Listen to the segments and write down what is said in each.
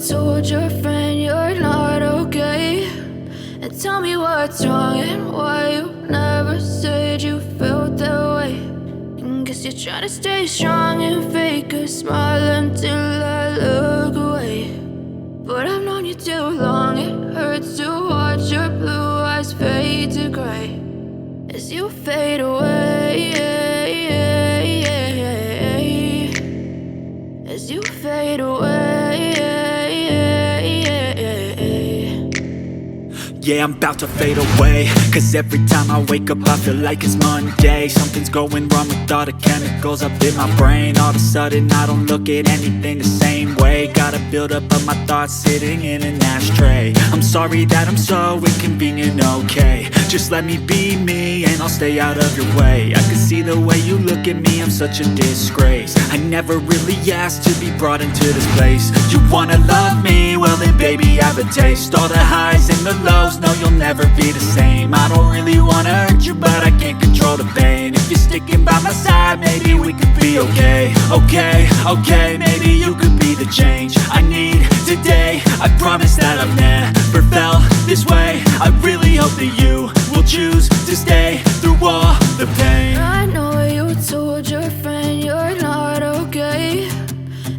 told your friend you're not okay, and tell me what's wrong and why you never said you felt that way. And guess you're trying to stay strong and fake a smile until I look away. But I've known you too long, it hurts to watch your blue eyes fade to gray as you fade away, as you fade away. Yeah, I'm about to fade away, cause every time I wake up I feel like it's Monday. Something's going wrong with all the chemicals up in my brain. All of a sudden I don't look at anything the same way. Gotta build up of my thoughts sitting in an ashtray. I'm sorry that I'm so inconvenient, okay. Just let me be me and I'll stay out of your way. I can see the way you look at me, I'm such a disgrace. I never really asked to be brought into this place. You wanna love me? Well then baby have a taste. All the highs and the lows, no you'll never be the same. I don't really wanna hurt you but I can't control the pain. If you're sticking by my side maybe we could be okay. Okay, maybe you could be the change I need today. I promise that I've never felt this way. I really hope that you will choose to stay through all the pain. I know you told your friend you're not okay,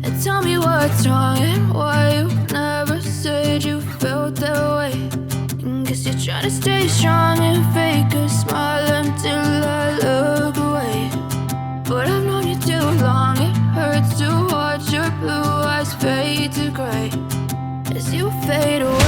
and tell me what's wrong and why you never said you felt that way. And guess you're trying to stay strong and fake a smile until I look away. But I've known you too long, it hurts to watch your blue eyes fade to gray as you fade away.